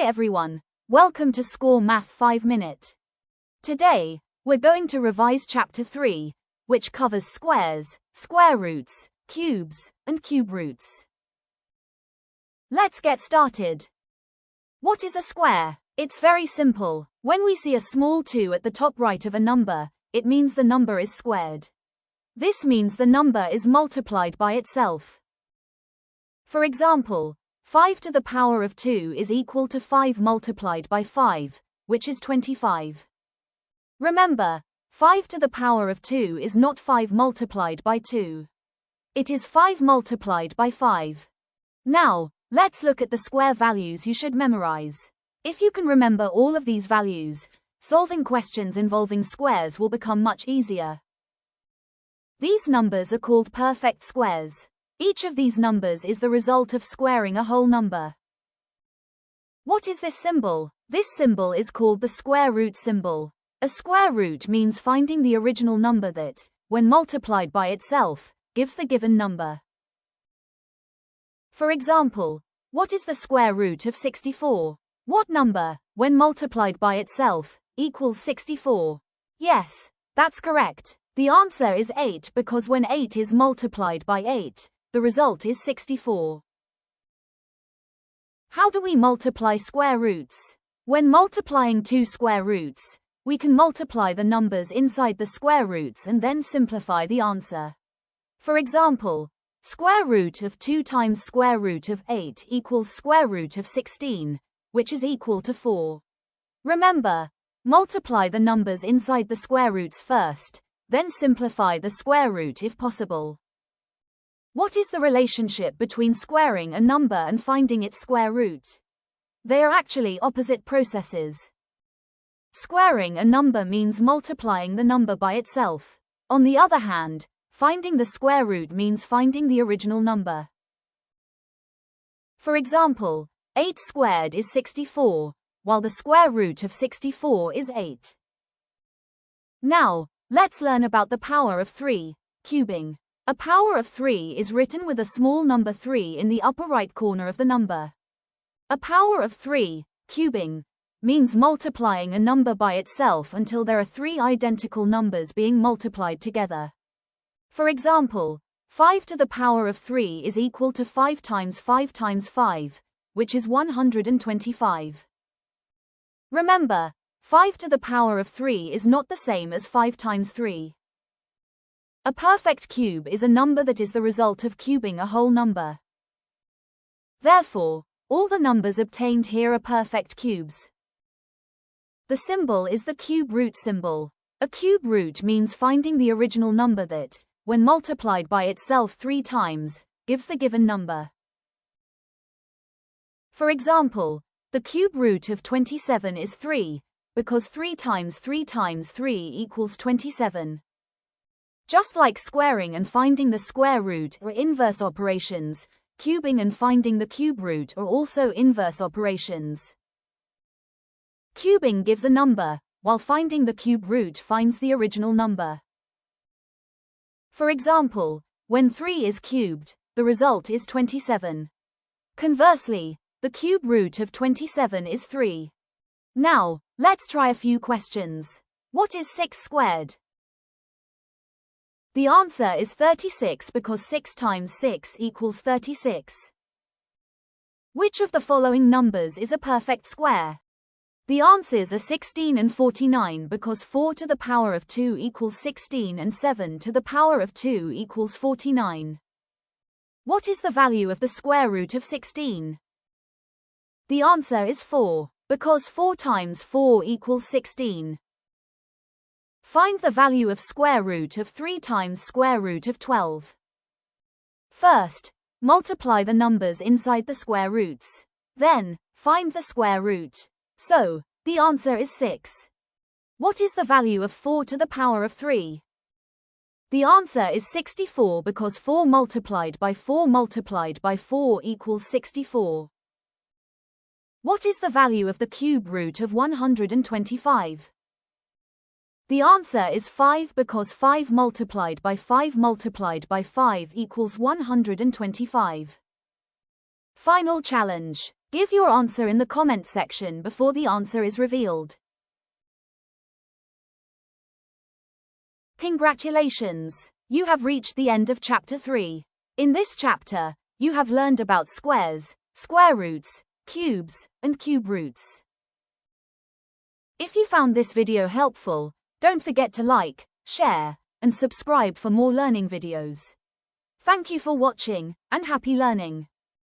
Hi everyone, welcome to Score Math 5 Minute. Today, we're going to revise Chapter 3, which covers squares, square roots, cubes, and cube roots. Let's get started. What is a square? It's very simple. When we see a small 2 at the top right of a number, it means the number is squared. This means the number is multiplied by itself. For example, 5 to the power of 2 is equal to 5 multiplied by 5, which is 25. Remember, 5 to the power of 2 is not 5 multiplied by 2. It is 5 multiplied by 5. Now, let's look at the square values you should memorize. If you can remember all of these values, solving questions involving squares will become much easier. These numbers are called perfect squares. Each of these numbers is the result of squaring a whole number. What is this symbol? This symbol is called the square root symbol. A square root means finding the original number that, when multiplied by itself, gives the given number. For example, what is the square root of 64? What number, when multiplied by itself, equals 64? Yes, that's correct. The answer is 8 because when 8 is multiplied by 8, the result is 64. How do we multiply square roots? When multiplying two square roots, we can multiply the numbers inside the square roots and then simplify the answer. For example, square root of 2 times square root of 8 equals square root of 16, which is equal to 4. Remember, multiply the numbers inside the square roots first, then simplify the square root if possible. What is the relationship between squaring a number and finding its square root? They are actually opposite processes. Squaring a number means multiplying the number by itself. On the other hand, finding the square root means finding the original number. For example, 8 squared is 64, while the square root of 64 is 8. Now, let's learn about the power of 3, cubing. A power of 3 is written with a small number 3 in the upper right corner of the number. A power of 3, cubing, means multiplying a number by itself until there are 3 identical numbers being multiplied together. For example, 5 to the power of 3 is equal to 5 times 5 times 5, which is 125. Remember, 5 to the power of 3 is not the same as 5 times 3. A perfect cube is a number that is the result of cubing a whole number. Therefore, all the numbers obtained here are perfect cubes. The symbol is the cube root symbol. A cube root means finding the original number that, when multiplied by itself 3 times, gives the given number. For example, the cube root of 27 is 3, because 3 times 3 times 3 equals 27. Just like squaring and finding the square root are inverse operations, cubing and finding the cube root are also inverse operations. Cubing gives a number, while finding the cube root finds the original number. For example, when 3 is cubed, the result is 27. Conversely, the cube root of 27 is 3. Now, let's try a few questions. What is 6 squared? The answer is 36 because 6 times 6 equals 36. Which of the following numbers is a perfect square? The answers are 16 and 49 because 4 to the power of 2 equals 16 and 7 to the power of 2 equals 49. What is the value of the square root of 16? The answer is 4, because 4 times 4 equals 16. Find the value of square root of 3 times square root of 12. First, multiply the numbers inside the square roots. Then, find the square root. So, the answer is 6. What is the value of 4 to the power of 3? The answer is 64 because 4 multiplied by 4 multiplied by 4 equals 64. What is the value of the cube root of 125? The answer is 5 because 5 multiplied by 5 multiplied by 5 equals 125. Final challenge. Give your answer in the comment section before the answer is revealed. Congratulations! You have reached the end of Chapter 3. In this chapter, you have learned about squares, square roots, cubes, and cube roots. If you found this video helpful, don't forget to like, share, and subscribe for more learning videos. Thank you for watching, and happy learning!